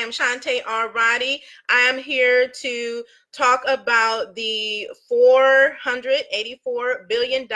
am Shanté R. Roddy. I am here to talk about the $484 billion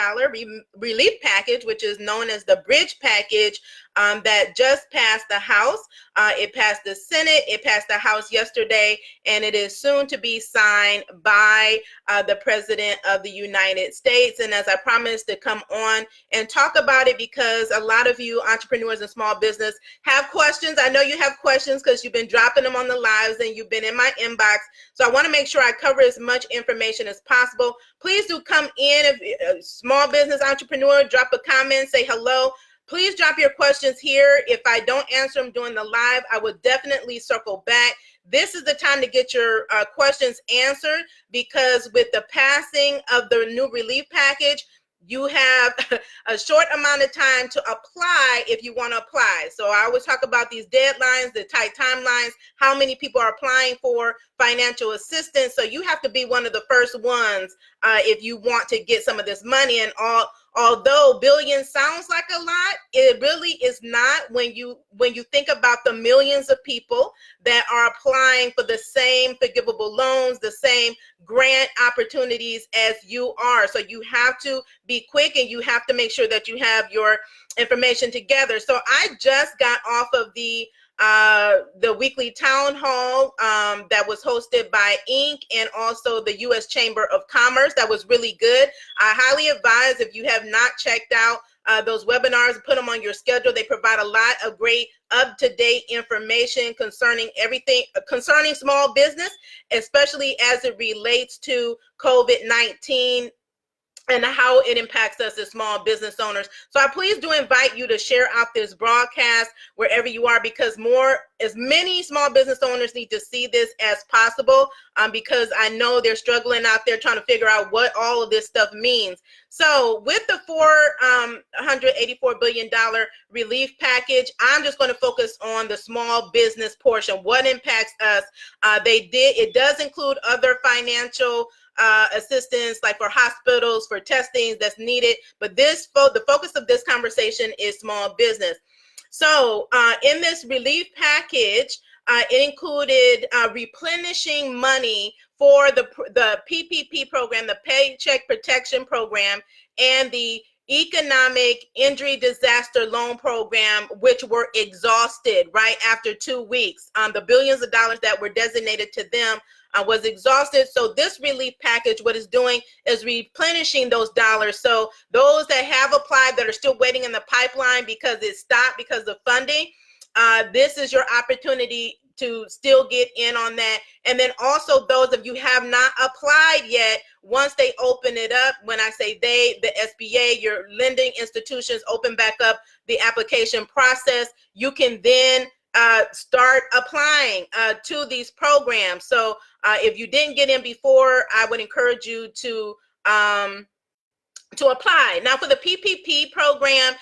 relief package, which is known as the Bridge Package, that just passed the House. It passed the Senate, it passed the House yesterday, and it is soon to be signed by the President of the United States. And as I promised to come on and talk about it, because a lot of you entrepreneurs and small business have questions. I know you have questions because you've been dropping them on the lives and you've been in my inbox. So I want to make sure I cover as much information as possible. Please do come in. If a small business entrepreneur, drop a comment, say hello. Please drop your questions here. If I don't answer them during the live, I will definitely circle back. This is the time to get your questions answered, because with the passing of the new relief package, you have a short amount of time to apply if you want to apply. So I always talk about these deadlines, the tight timelines, how many people are applying for financial assistance. So you have to be one of the first ones if you want to get some of this money. And although billion sounds like a lot, it really is not when you think about the millions of people that are applying for the same forgivable loans, the same grant opportunities as you are. So you have to be quick and you have to make sure that you have your information together. So I just got off of the weekly town hall that was hosted by Inc. and also the U.S. Chamber of Commerce. That was really good. I highly advise, if you have not checked out those webinars, put them on your schedule. They provide a lot of great up-to-date information concerning everything concerning small business, especially as it relates to COVID-19 and how it impacts us as small business owners. So I please do invite you to share out this broadcast wherever you are, because as many small business owners need to see this as possible, because I know they're struggling out there trying to figure out what all of this stuff means. So with the $484 billion relief package, I'm just going to focus on the small business portion, what impacts us. It does include other financial assistance, like for hospitals, for testing that's needed, but the focus of this conversation is small business. So in this relief package, it included replenishing money for the PPP program, the Paycheck Protection Program, and the Economic Injury Disaster Loan Program, which were exhausted right after 2 weeks. The billions of dollars that were designated to them was exhausted. So this relief package, what it's doing is replenishing those dollars. So those that have applied that are still waiting in the pipeline because it stopped because of funding, this is your opportunity to still get in on that. And then also those of you have not applied yet, once they open it up, when I say they, the SBA, your lending institutions open back up the application process, you can then start applying to these programs. So if you didn't get in before, I would encourage you to apply. Now for the PPP program,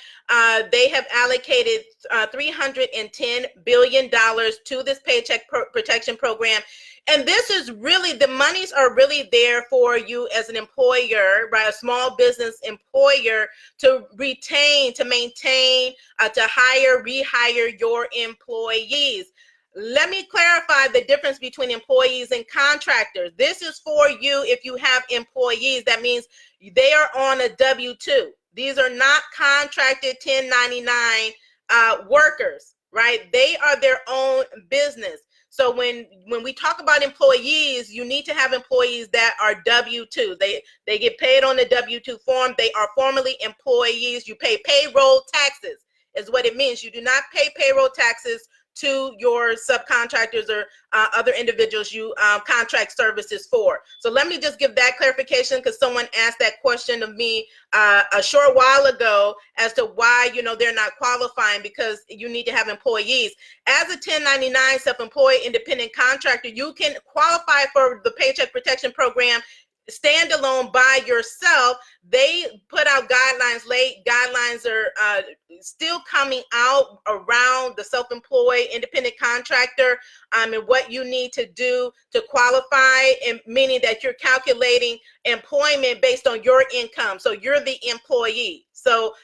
they have allocated $310 billion to this Paycheck Protection Program. And this is really, the monies are really there for you as an employer, right? A small business employer to retain, to maintain, to hire, rehire your employees. Let me clarify the difference between employees and contractors. This is for you if you have employees. That means they are on a W-2. These are not contracted 1099 workers, right? They are their own business. So when we talk about employees, you need to have employees that are W-2. They get paid on the W-2 form. They are formally employees. You pay payroll taxes is what it means. You do not pay payroll taxes to your subcontractors or other individuals you contract services for. So let me just give that clarification, because someone asked that question of me a short while ago as to why they're not qualifying, because you need to have employees. As a 1099 self-employed independent contractor, you can qualify for the Paycheck Protection Program standalone by yourself. They put out guidelines late. Guidelines are still coming out around the self-employed independent contractor and what you need to do to qualify, and meaning that you're calculating employment based on your income. So you're the employee. So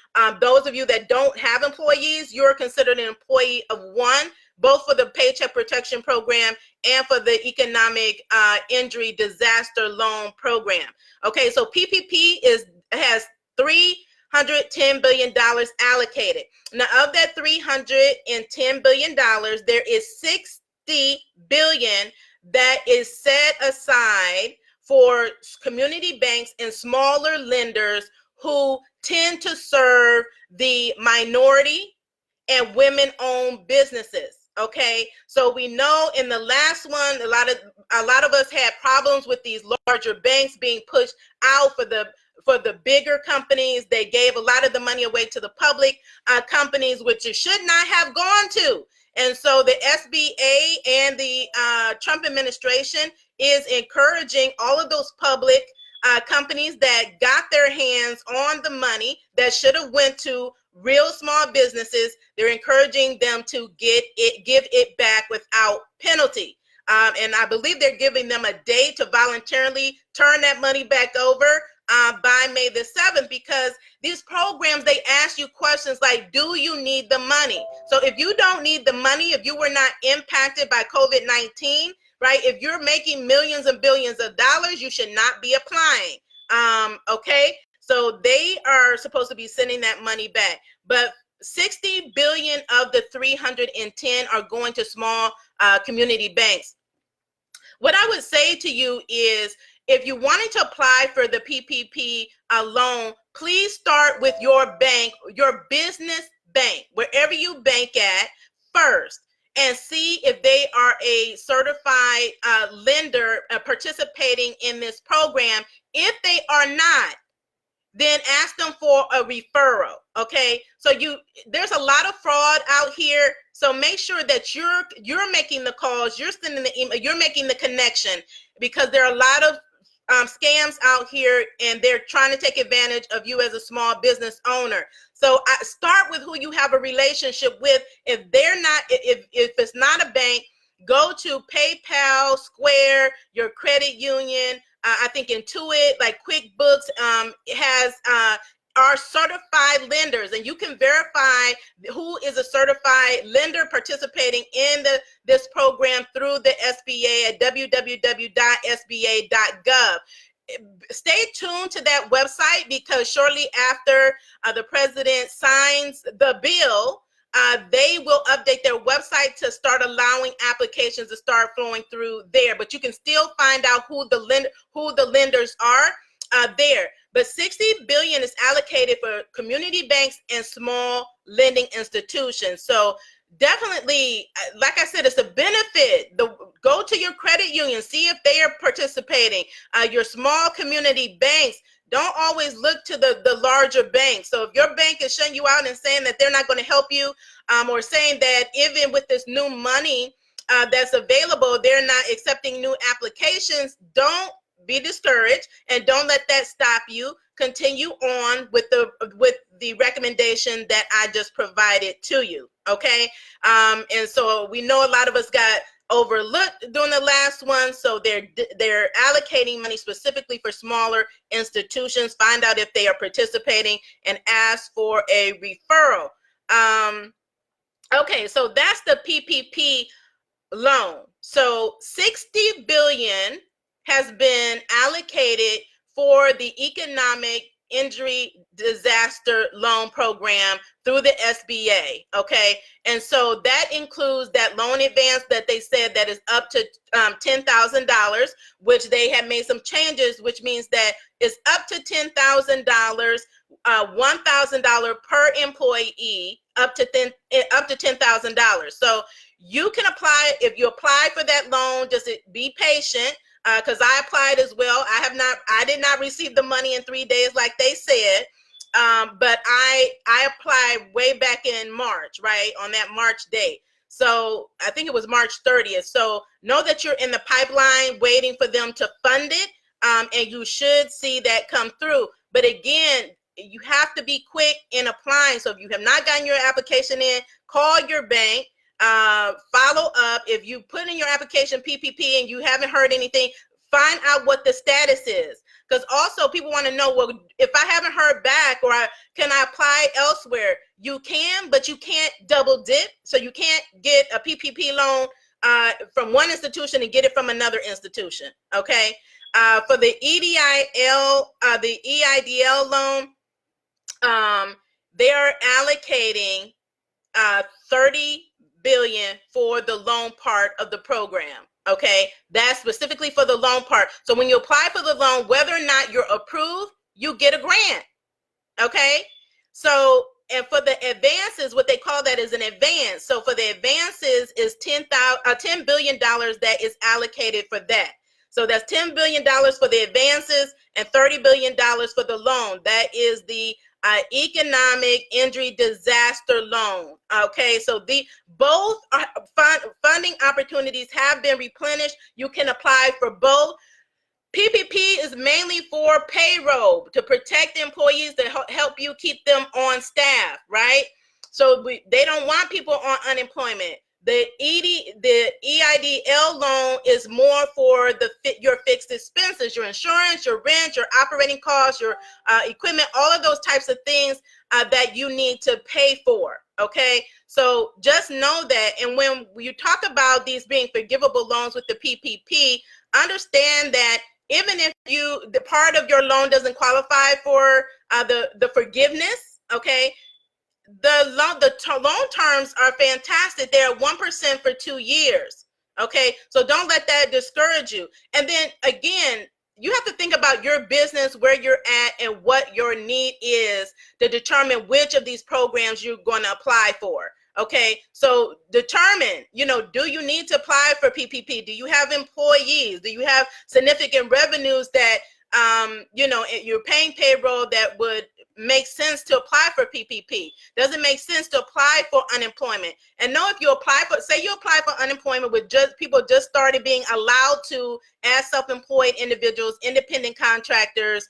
those of you that don't have employees, you're considered an employee of one both for the Paycheck Protection Program and for the Economic Injury Disaster Loan Program. Okay, so PPP has $310 billion allocated. Now, of that $310 billion, there is $60 billion that is set aside for community banks and smaller lenders who tend to serve the minority and women-owned businesses. Okay, so we know in the last one, a lot of us had problems with these larger banks being pushed out for the bigger companies. They gave a lot of the money away to the public companies, which it should not have gone to. And so the SBA and the Trump administration is encouraging all of those public companies that got their hands on the money that should have went to real small businesses. They're encouraging them to give it back without penalty. And I believe they're giving them a day to voluntarily turn that money back over by May the 7th, because these programs, they ask you questions like, do you need the money? So if you don't need the money, if you were not impacted by COVID-19, right, if you're making millions and billions of dollars, you should not be applying. Okay, so they are supposed to be sending that money back, but 60 billion of the 310 are going to small community banks. What I would say to you is, if you wanted to apply for the PPP loan, please start with your bank, your business bank, wherever you bank at first, and see if they are a certified lender participating in this program. If they are not, then ask them for a referral. Okay, so there's a lot of fraud out here, so make sure that you're making the calls, you're sending the email, you're making the connection, because there are a lot of scams out here, and they're trying to take advantage of you as a small business owner. So start with who you have a relationship with. If they're not, if it's not a bank, go to PayPal, Square, your credit union. I think Intuit, like QuickBooks, has are certified lenders, and you can verify who is a certified lender participating in this program through the SBA at www.sba.gov. Stay tuned to that website, because shortly after the president signs the bill, they will update their website to start allowing applications to start flowing through there. But you can still find out who the lenders are there. But 60 billion is allocated for community banks and small lending institutions. So definitely, like I said, it's a benefit. Go to your credit union, see if they are participating. Your small community banks, don't always look to the larger banks. So if your bank is shutting you out and saying that they're not going to help you, or saying that even with this new money that's available, they're not accepting new applications, don't be discouraged, and don't let that stop you. Continue on with the recommendation that I just provided to you. Okay, and so we know a lot of us got overlooked during the last one, so they're allocating money specifically for smaller institutions. Find out if they are participating and ask for a referral. Okay, so that's the PPP loan. So 60 billion has been allocated for the Economic Injury Disaster Loan Program through the SBA. Okay, and so that includes that loan advance that they said that is up to $10,000, which they have made some changes, which means that it's up to $10,000, $1,000 per employee, up to $10,000. So you can apply. If you apply for that loan, just be patient, because I applied as well. I did not receive the money in 3 days like they said, but I applied way back in March, right, on that March date. So I think it was March 30th. So know that you're in the pipeline waiting for them to fund it, and you should see that come through. But again, you have to be quick in applying. So if you have not gotten your application in, call your bank. Follow up. If you put in your application PPP and you haven't heard anything, find out what the status is, Because also people want to know, well, if I haven't heard back or can I apply elsewhere? You can, but you can't double dip. So you can't get a PPP loan from one institution and get it from another institution. Okay. For the EIDL loan, they are allocating 30 billion for the loan part of the program. Okay, that's specifically for the loan part. So when you apply for the loan, whether or not you're approved, you get a grant. Okay, so and for the advances, what they call that is an advance. So for the advances is $10 billion that is allocated for that. So that's $10 billion for the advances and $30 billion for the loan. That is the economic injury disaster loan. Okay, so the both funding opportunities have been replenished. You can apply for both. PPP is mainly for payroll, to protect employees, to help you keep them on staff, right? So they don't want people on unemployment. The EIDL loan is more for your fixed expenses, your insurance, your rent, your operating costs, your equipment, all of those types of things that you need to pay for. Okay, so just know that. And when you talk about these being forgivable loans with the PPP, understand that even if the part of your loan doesn't qualify for the forgiveness, okay, the loan terms are fantastic. They're 1% for 2 years. Okay, so don't let that discourage you. And then again, you have to think about your business, where you're at, and what your need is to determine which of these programs you're going to apply for. Okay, so determine, do you need to apply for PPP? Do you have employees? Do you have significant revenues that, you're paying payroll that would make sense to apply for PPP? Does it make sense to apply for unemployment? And know if you apply for, say you apply for unemployment with people just started being allowed to, as self-employed individuals, independent contractors,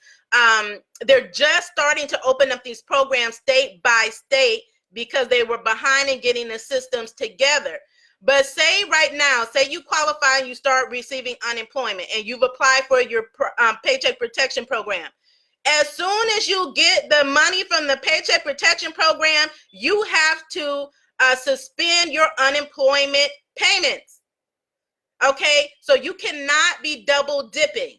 they're just starting to open up these programs state by state, because they were behind in getting the systems together. But say right now, say you qualify and you start receiving unemployment and you've applied for your Paycheck Protection Program. As soon as you get the money from the Paycheck Protection Program, you have to suspend your unemployment payments. Okay, so you cannot be double dipping.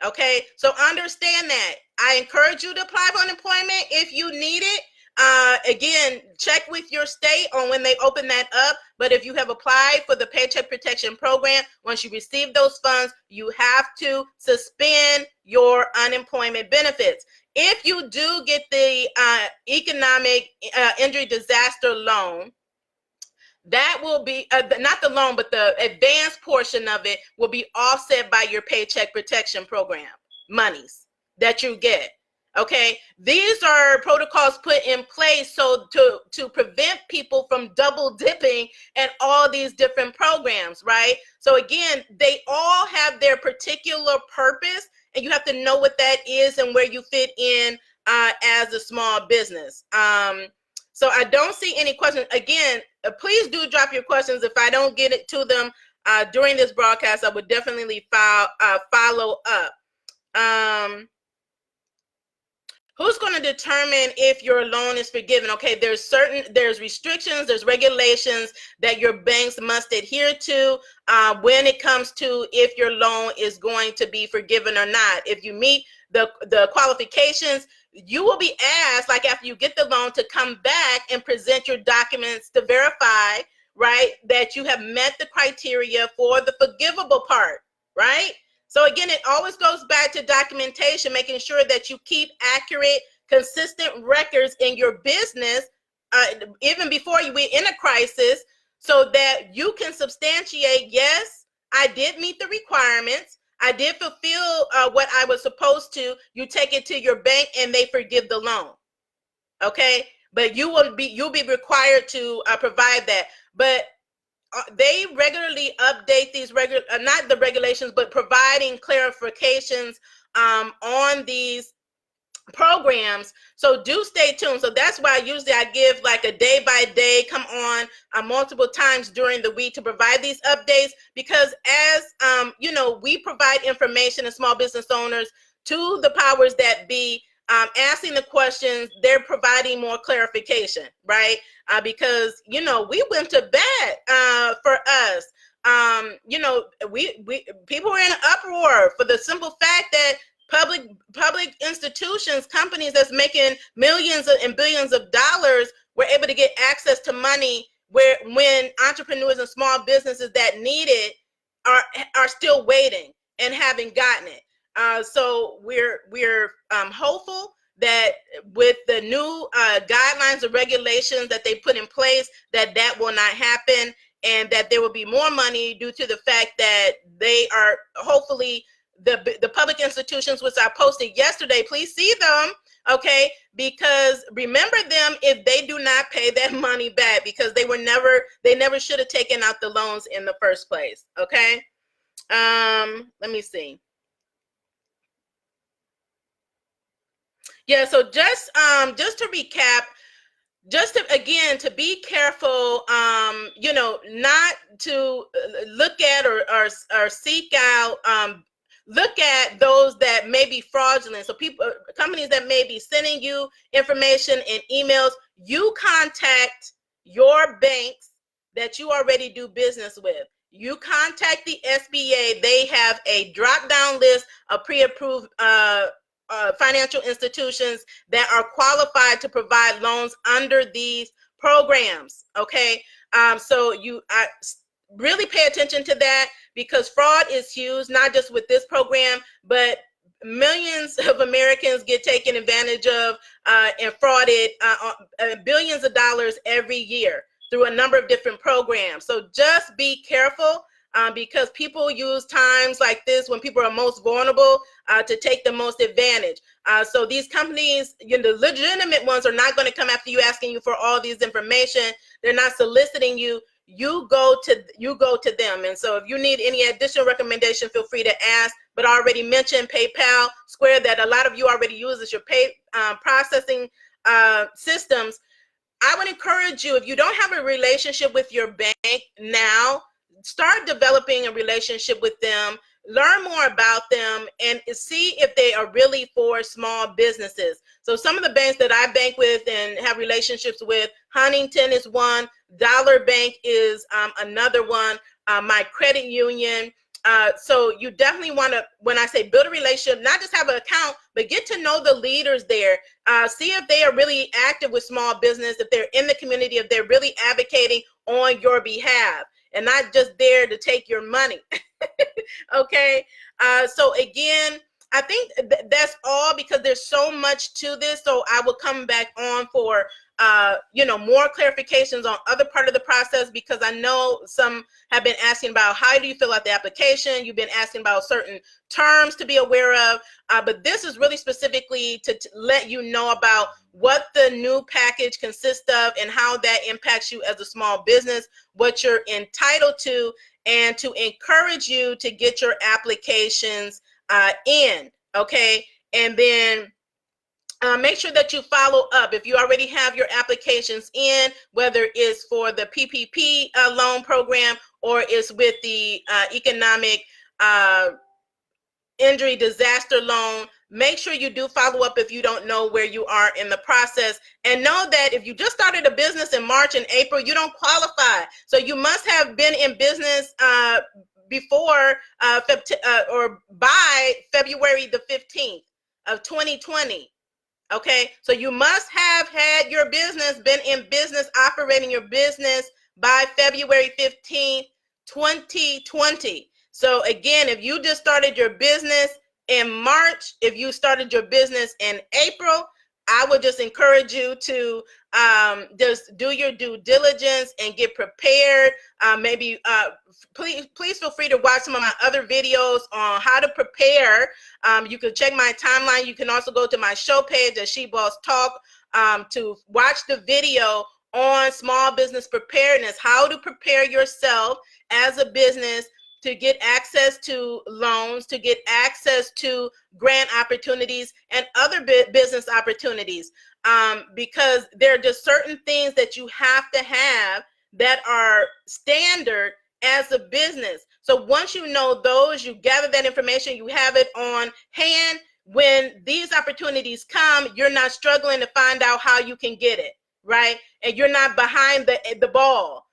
Okay, so understand that. I encourage you to apply for unemployment if you need it. Again, check with your state on when they open that up. But if you have applied for the Paycheck Protection Program, once you receive those funds, you have to suspend your unemployment benefits. If you do get the economic injury disaster loan, that will be not the loan, but the advanced portion of it will be offset by your Paycheck Protection Program monies that you get. Okay, these are protocols put in place so to prevent people from double dipping at all these different programs, right? So again, they all have their particular purpose, and you have to know what that is and where you fit in as a small business. So I don't see any questions. Again, please do drop your questions. If I don't get it to them during this broadcast, I would definitely follow up. Who's going to determine if your loan is forgiven? Okay, there's restrictions, there's regulations that your banks must adhere to when it comes to if your loan is going to be forgiven or not. If you meet the qualifications, you will be asked, like after you get the loan, to come back and present your documents to verify, right, that you have met the criteria for the forgivable part, right? So again, it always goes back to documentation, making sure that you keep accurate, consistent records in your business, even before we're in a crisis, so that you can substantiate, yes, I did meet the requirements, I did fulfill what I was supposed to. You take it to your bank and they forgive the loan. Okay, but you'll be required to provide that. But they regularly update these not the regulations, but providing clarifications on these programs. So do stay tuned. So that's why usually I give like a day by day, come on multiple times during the week to provide these updates, because as we provide information to small business owners to the powers that be, asking the questions. They're providing more clarification, right? Because, you know, we went to bat for us. You know, we people were in an uproar for the simple fact that public institutions, companies that's making millions and billions of dollars were able to get access to money when entrepreneurs and small businesses that need it are still waiting and haven't gotten it. So we're hopeful that with the new guidelines and regulations that they put in place, that will not happen, and that there will be more money due to the fact that they are hopefully the public institutions, which I posted yesterday. Please see them, okay? Because remember them if they do not pay that money back, because they never should have taken out the loans in the first place, okay? Let me see. Yeah, so just to recap, just to be careful, you know, not to look at or seek out, look at those that may be fraudulent. So companies that may be sending you information in emails, you contact your banks that you already do business with. You contact the SBA. They have a drop-down list of pre-approved financial institutions that are qualified to provide loans under these programs, okay? So you really pay attention to that, because fraud is huge, not just with this program, but millions of Americans get taken advantage of and frauded billions of dollars every year through a number of different programs. So just be careful, because people use times like this when people are most vulnerable to take the most advantage. So these companies, you know, the legitimate ones, are not going to come after you asking you for all these information. They're not soliciting you. You go to them. And so if you need any additional recommendation, feel free to ask. But I already mentioned PayPal, Square, that a lot of you already use as your pay processing systems. I would encourage you, if you don't have a relationship with your bank now, start developing a relationship with them, learn more about them, and see if they are really for small businesses. So some of the banks that I bank with and have relationships with, Huntington is one, Dollar Bank is another one, my credit union. So you definitely want to, when I say build a relationship, not just have an account, but get to know the leaders there. See if they are really active with small business, if they're in the community, if they're really advocating on your behalf and not just there to take your money. Okay. So again, I think that's all, because there's so much to this. So I will come back on for you know, more clarifications on other part of the process, because I know some have been asking about how do you fill out the application. You've been asking about certain terms to be aware of, but this is really specifically to let you know about what the new package consists of and how that impacts you as a small business, what you're entitled to, and to encourage you to get your applications in, okay? And then make sure that you follow up. If you already have your applications in, whether it's for the PPP loan program or it's with the economic injury disaster loan, make sure you do follow up if you don't know where you are in the process. And know that if you just started a business in March and April, you don't qualify. So you must have been in business before or by February the 15th of 2020. Okay, so you must have had your business, been in business, operating your business by February 15th, 2020. So again, if you just started your business in March, if you started your business in April, I would just encourage you to just do your due diligence and get prepared. Please feel free to watch some of my other videos on how to prepare. You can check my timeline. You can also go to my show page at She Boss Talk to watch the video on small business preparedness, how to prepare yourself as a business to get access to loans, to get access to grant opportunities and other business opportunities, because there are just certain things that you have to have that are standard as a business. So once you know those, you gather that information, you have it on hand. when these opportunities come, you're not struggling to find out how you can get it, right? And you're not behind the ball,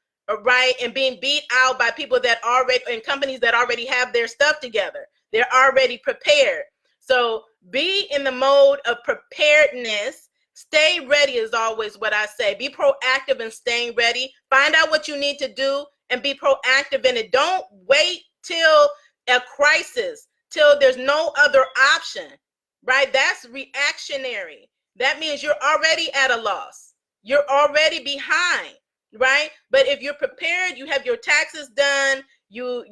right? And being beat out by people that already, and companies that already have their stuff together. They're already prepared. So be in the mode of preparedness. Stay ready is always what I say. Be proactive in staying ready. Find out what you need to do and be proactive in it. Don't wait till a crisis, till there's no other option, right? That's reactionary. That means you're already at a loss. You're already behind, right? But if you're prepared, you have your taxes done, you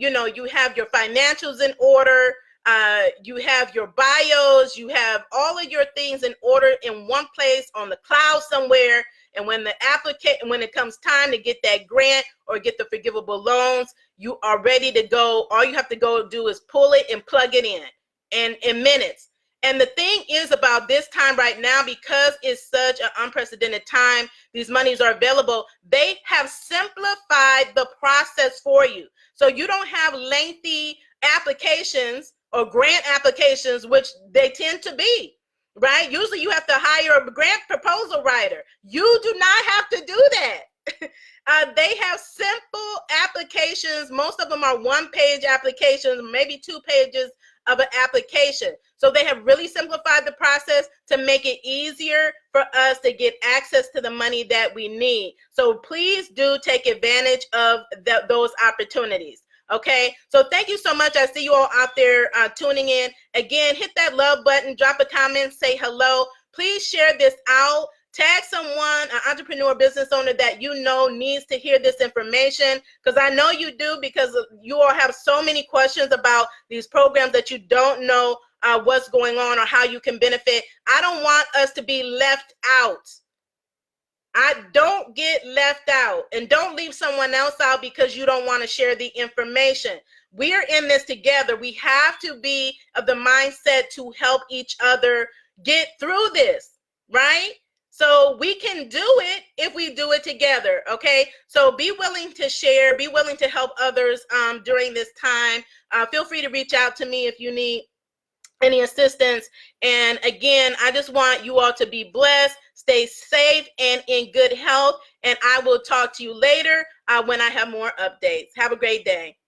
have your financials in order, you have your bios, you have all of your things in order in one place on the cloud somewhere. And when when it comes time to get that grant or get the forgivable loans, you are ready to go. All you have to go do is pull it and plug it in minutes. And the thing is about this time right now, because it's such an unprecedented time, these monies are available, they have simplified the process for you. So you don't have lengthy applications or grant applications, which they tend to be, right? Usually you have to hire a grant proposal writer. You do not have to do that. They have simple applications. Most of them are one-page applications, maybe 2 pages of an application. So they have really simplified the process to make it easier for us to get access to the money that we need. So please do take advantage of those opportunities. Okay, so thank you so much. I see you all out there tuning in. Again, hit that love button, drop a comment, say hello. Please share this out. Tag someone, an entrepreneur, business owner that you know needs to hear this information, because I know you do, because you all have so many questions about these programs that you don't know what's going on or how you can benefit. I don't want us to be left out. Don't get left out, and don't leave someone else out because you don't want to share the information. We're in this together. We have to be of the mindset to help each other get through this, right? So we can do it if we do it together, okay? So be willing to share, be willing to help others during this time. Feel free to reach out to me if you need any assistance. And again, I just want you all to be blessed, stay safe and in good health. And I will talk to you later when I have more updates. Have a great day.